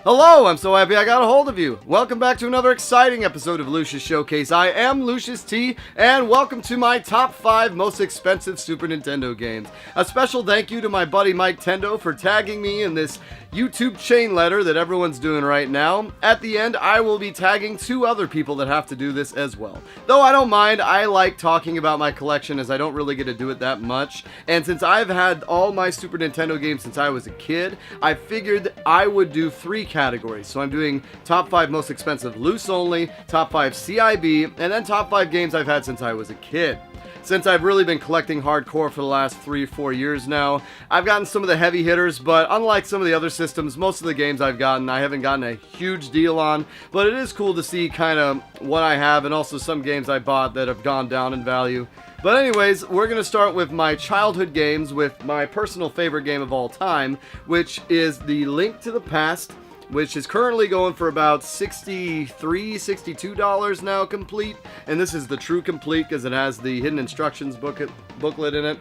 Hello, I'm so happy I got a hold of you. Welcome back to another exciting episode of Lucious Showcase. I am Lucious T, and welcome to my top 5 most expensive Super Nintendo games. A special thank you to my buddy Miketendo for tagging me in this YouTube chain letter that everyone's doing right now. At the end, I will be tagging 2 other people that have to do this as well. Though I don't mind, I like talking about my collection as I don't really get to do it that much. And since I've had all my Super Nintendo games since I was a kid, I figured I would do 3 categories. So I'm doing top 5 most expensive loose only, top 5 CIB, and then top 5 games I've had since I was a kid. Since I've really been collecting hardcore for the last 3-4 years now, I've gotten some of the heavy hitters, but unlike some of the other systems, most of the games I've gotten, I haven't gotten a huge deal on, but it is cool to see kind of what I have, and also some games I bought that have gone down in value. But anyways, we're going to start with my childhood games with my personal favorite game of all time, which is the Link to the Past, which is currently going for about $63, $62 now complete. And this is the true complete because it has the hidden instructions booklet in it.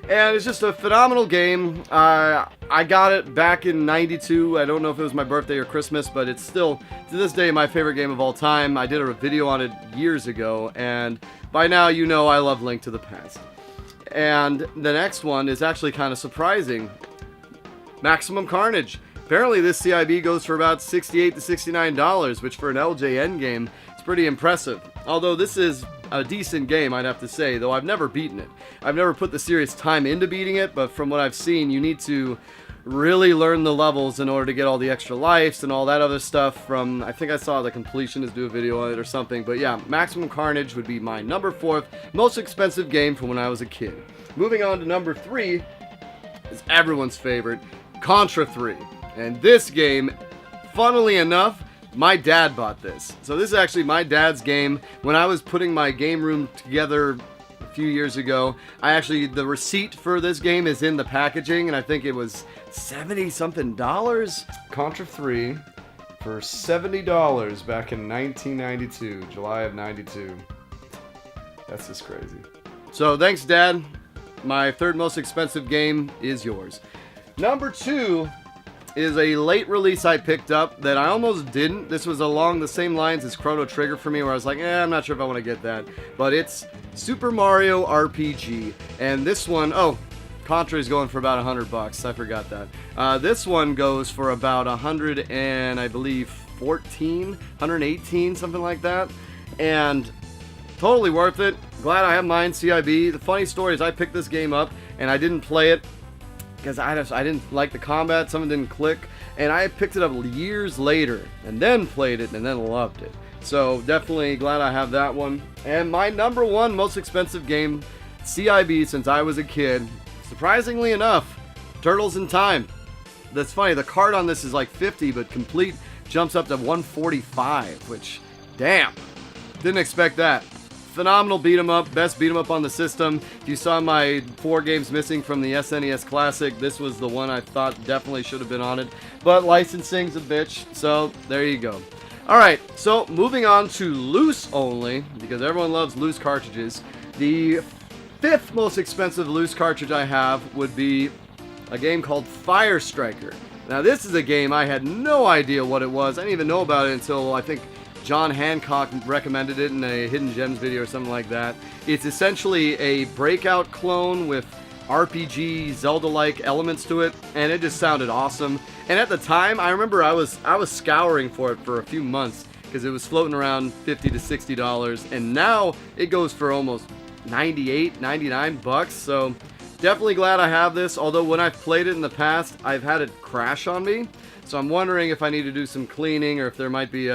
And it's just a phenomenal game. I got it back in '92. I don't know if it was my birthday or Christmas, but it's still, to this day, my favorite game of all time. I did a video on it years ago, and by now you know I love Link to the Past. And the next one is actually kind of surprising. Maximum Carnage. Apparently this CIB goes for about $68 to $69, which for an LJN game is pretty impressive. Although this is a decent game, I'd have to say, though I've never beaten it. I've never put the serious time into beating it, but from what I've seen, you need to really learn the levels in order to get all the extra lives and all that other stuff from, I think I saw the Completionist do a video on it or something. But yeah, Maximum Carnage would be my number 4th most expensive game from when I was a kid. Moving on to number 3 is everyone's favorite, Contra 3. And this game, funnily enough, my dad bought this. So this is actually my dad's game. When I was putting my game room together a few years ago, the receipt for this game is in the packaging, and I think it was 70-something dollars. Contra 3 for $70 back in 1992, July of 92. That's just crazy. So thanks, Dad. My 3rd most expensive game is yours. Number 2 is a late release I picked up that I almost didn't. This was along the same lines as Chrono Trigger for me, where I was like, I'm not sure if I want to get that. But it's Super Mario RPG. And this one, Contra is going for about $100. I forgot that. This one goes for about 100 and I believe 118, something like that. And totally worth it. Glad I have mine, CIB. The funny story is I picked this game up and I didn't play it because I didn't like the combat, something didn't click, and I picked it up years later, and then played it, and then loved it. So, definitely glad I have that one. And my number 1 most expensive game, CIB, since I was a kid, surprisingly enough, Turtles in Time. That's funny, the card on this is like $50, but complete jumps up to $145, which, damn, didn't expect that. Phenomenal beat 'em up, best beat 'em up on the system. If you saw my 4 games missing from the SNES Classic, this was the one I thought definitely should have been on it. But licensing's a bitch, so there you go. Alright, so moving on to loose only, because everyone loves loose cartridges. The 5th most expensive loose cartridge I have would be a game called Firestriker. Now this is a game I had no idea what it was. I didn't even know about it until I think John Hancock recommended it in a Hidden Gems video or something like that. It's essentially a Breakout clone with RPG Zelda-like elements to it, and it just sounded awesome. And at the time, I remember I was scouring for it for a few months because it was floating around $50 to $60, and now it goes for almost $98, $99. So definitely glad I have this. Although when I've played it in the past, I've had it crash on me. So I'm wondering if I need to do some cleaning or if there might be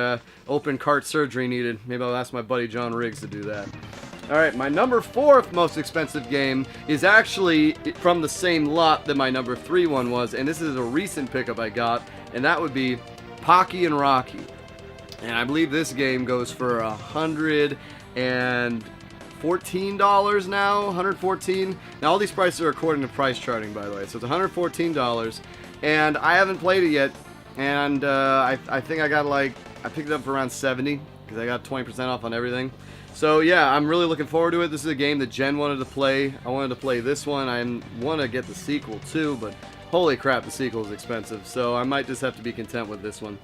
open cart surgery needed. Maybe I'll ask my buddy John Riggs to do that. Alright, my number 4th most expensive game is actually from the same lot that my number 3 one was, and this is a recent pickup I got, and that would be Pocky and Rocky. And I believe this game goes for $114 now, $114. Now all these prices are according to price charting, by the way, so it's $114. And I haven't played it yet, and I think I picked it up for around 70 because I got 20% off on everything. So yeah, I'm really looking forward to it. This is a game that Jen wanted to play. I wanted to play this one. I want to get the sequel too, but Holy crap, the sequel is expensive, so I might just have to be content with this one.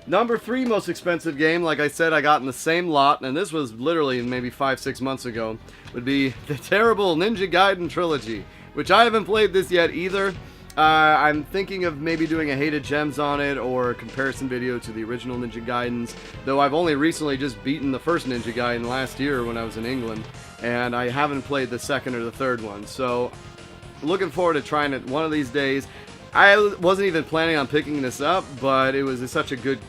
Number 3 most expensive game, like I said, I got in the same lot, and this was literally maybe 5-6 months ago, would be the terrible Ninja Gaiden Trilogy, which I haven't played this yet either. I'm thinking of maybe doing a Hated Gems on it, or a comparison video to the original Ninja Gaidens, though I've only recently just beaten the first Ninja Gaiden last year when I was in England, and I haven't played the second or the third one, so looking forward to trying it one of these days. I wasn't even planning on picking this up, but it was such a good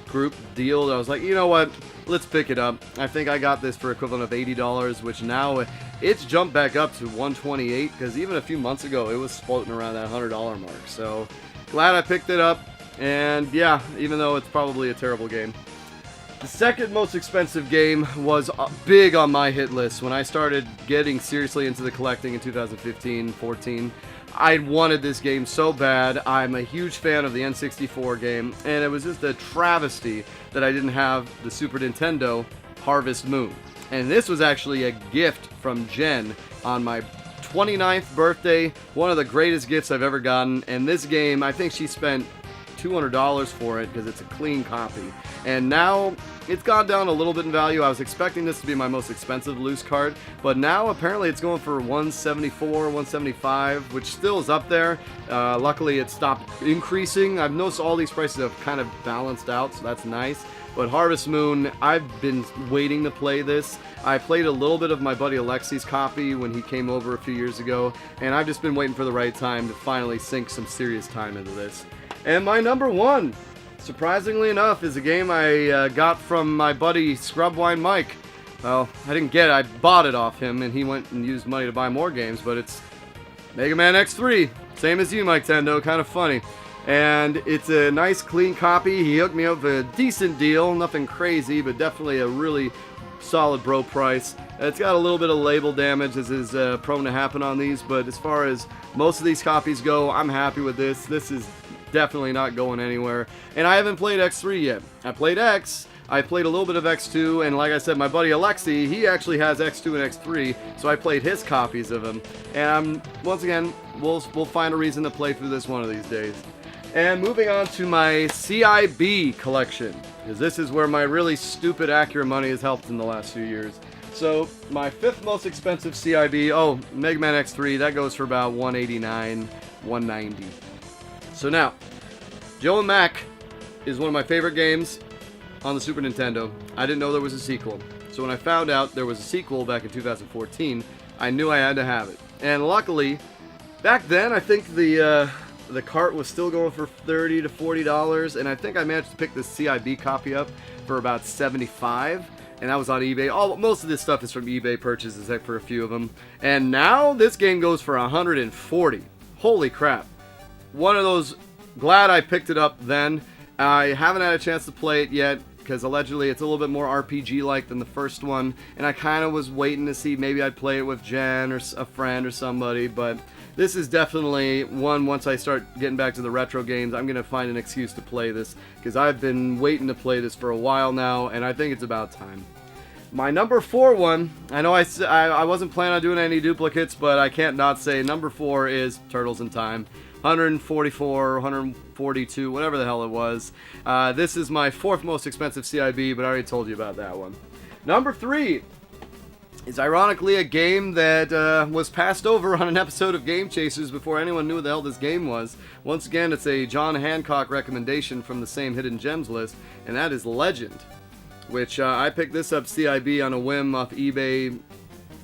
group deal that I was like, you know what, let's pick it up. I think I got this for equivalent of $80, which now it's jumped back up to $128, because even a few months ago it was floating around that $100 mark. So glad I picked it up, and yeah, even though it's probably a terrible game. The second most expensive game was big on my hit list when I started getting seriously into the collecting in 2015-14. I wanted this game so bad. I'm a huge fan of the N64 game, and it was just a travesty that I didn't have the Super Nintendo Harvest Moon. And this was actually a gift from Jen on my 29th birthday, one of the greatest gifts I've ever gotten, and this game, I think she spent $200 for it because it's a clean copy. And now it's gone down a little bit in value. I was expecting this to be my most expensive loose card, but now apparently it's going for $174, $175, which still is up there. Luckily it stopped increasing. I've noticed all these prices have kind of balanced out, so that's nice. But Harvest Moon, I've been waiting to play this. I played a little bit of my buddy Alexi's copy when he came over a few years ago, and I've just been waiting for the right time to finally sink some serious time into this. And my number 1, surprisingly enough, is a game I got from my buddy Scrubwine Mike. Well, I didn't get it, I bought it off him, and he went and used money to buy more games, but it's Mega Man X3. Same as you, Miketendo, kind of funny. And it's a nice, clean copy. He hooked me up with a decent deal, nothing crazy, but definitely a really solid bro price. It's got a little bit of label damage, as is prone to happen on these, but as far as most of these copies go, I'm happy with this. This is definitely not going anywhere. And I haven't played X3 yet. I played X, I played a little bit of X2, and like I said, my buddy Alexi, he actually has X2 and X3, so I played his copies of them. And once again, we'll find a reason to play through this one of these days. And moving on to my CIB collection, because this is where my really stupid Acura money has helped in the last few years. So my 5th most expensive CIB, Mega Man X3, that goes for about $189, $190. So now, Joe and Mac is one of my favorite games on the Super Nintendo. I didn't know there was a sequel. So when I found out there was a sequel back in 2014, I knew I had to have it. And luckily, back then, I think the cart was still going for $30 to $40, and I think I managed to pick this CIB copy up for about $75, and that was on eBay. Most of this stuff is from eBay purchases, except for a few of them. And now this game goes for $140. Holy crap. One of those, glad I picked it up then. I haven't had a chance to play it yet, because allegedly it's a little bit more RPG-like than the first one, and I kind of was waiting to see maybe I'd play it with Jen or a friend or somebody, but this is definitely one, once I start getting back to the retro games, I'm going to find an excuse to play this, because I've been waiting to play this for a while now, and I think it's about time. My number 4 one, I know I wasn't planning on doing any duplicates, but I can't not say number 4 is Turtles in Time. 144, 142, whatever the hell it was. This is my 4th most expensive CIB, but I already told you about that one. Number 3 is ironically a game that was passed over on an episode of Game Chasers before anyone knew what the hell this game was. Once again, it's a John Hancock recommendation from the same Hidden Gems list, and that is Legend, which I picked this up CIB on a whim off eBay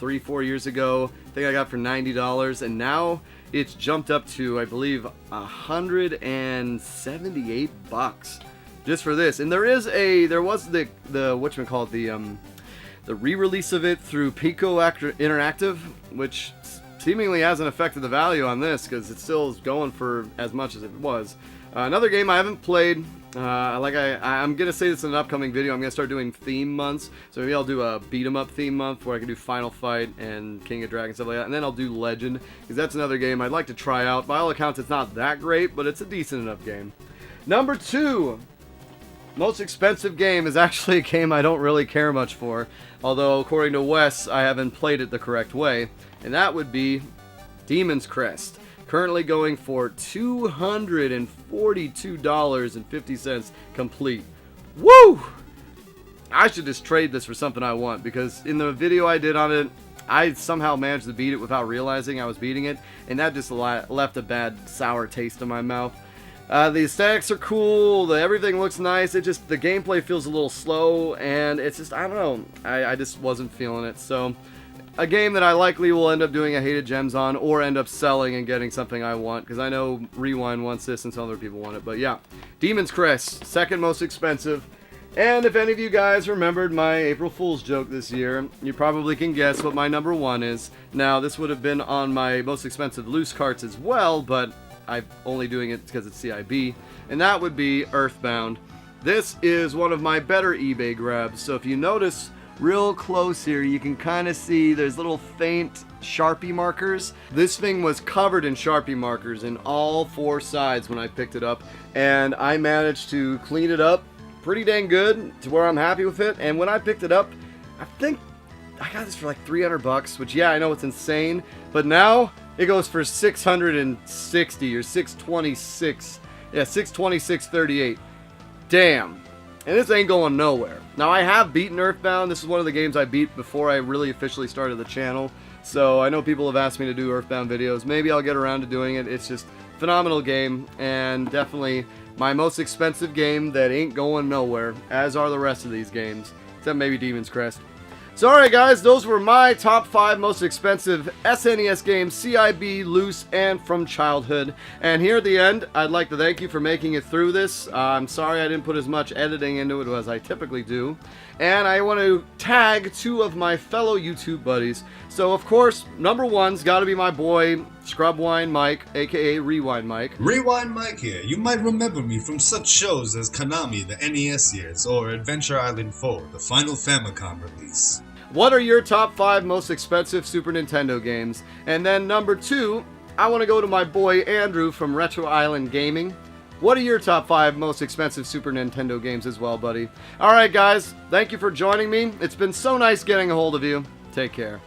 3-4 years ago. I think I got for $90, and now it's jumped up to, I believe, $178 just for this. And there was the re-release of it through Pico Interactive, which seemingly hasn't affected the value on this, because it still is going for as much as it was. Another game I haven't played. I'm gonna say this in an upcoming video. I'm gonna start doing theme months, so maybe I'll do a beat 'em up theme month where I can do Final Fight and King of Dragons, stuff like that, and then I'll do Legend, because that's another game I'd like to try out. By all accounts, it's not that great, but it's a decent enough game. Number 2 most expensive game is actually a game I don't really care much for, although according to Wes, I haven't played it the correct way, and that would be Demon's Crest. Currently going for $242.50 complete. Woo! I should just trade this for something I want, because in the video I did on it, I somehow managed to beat it without realizing I was beating it, and that just left a bad, sour taste in my mouth. The aesthetics are cool, everything looks nice, the gameplay feels a little slow, and it's just, I don't know, I just wasn't feeling it. So, a game that I likely will end up doing a Hated Gems on, or end up selling and getting something I want, because I know Rewind wants this and some other people want it. But yeah, Demon's Crest, second most expensive. And if any of you guys remembered my April Fool's joke this year, you probably can guess what my number one is. Now, this would have been on my most expensive loose carts as well, but I'm only doing it because it's CIB, and that would be Earthbound. This is one of my better eBay grabs, so if you notice real close here, you can kind of see there's little faint Sharpie markers. This thing was covered in Sharpie markers in all four sides when I picked it up, and I managed to clean it up pretty dang good to where I'm happy with it. And when I picked it up, I think I got this for like 300 bucks, which, yeah, I know it's insane, but now it goes for 660 or 626. Yeah, 626.38. Damn. And this ain't going nowhere. Now, I have beaten Earthbound. This is one of the games I beat before I really officially started the channel. So I know people have asked me to do Earthbound videos. Maybe I'll get around to doing it. It's just a phenomenal game, and definitely my most expensive game that ain't going nowhere, as are the rest of these games, except maybe Demon's Crest. So alright guys, those were my top 5 most expensive SNES games, CIB, loose, and from childhood. And here at the end, I'd like to thank you for making it through this. I'm sorry I didn't put as much editing into it as I typically do. And I want to tag 2 of my fellow YouTube buddies. So of course, number 1's got to be my boy, Scrubwine Mike, aka Rewind Mike. Rewind Mike here. You might remember me from such shows as Konami, the NES years, or Adventure Island 4, the final Famicom release. What are your top 5 most expensive Super Nintendo games? And then number 2, I want to go to my boy Andrew from Retro Island Gaming. What are your top 5 most expensive Super Nintendo games as well, buddy? Alright guys, thank you for joining me. It's been so nice getting a hold of you. Take care.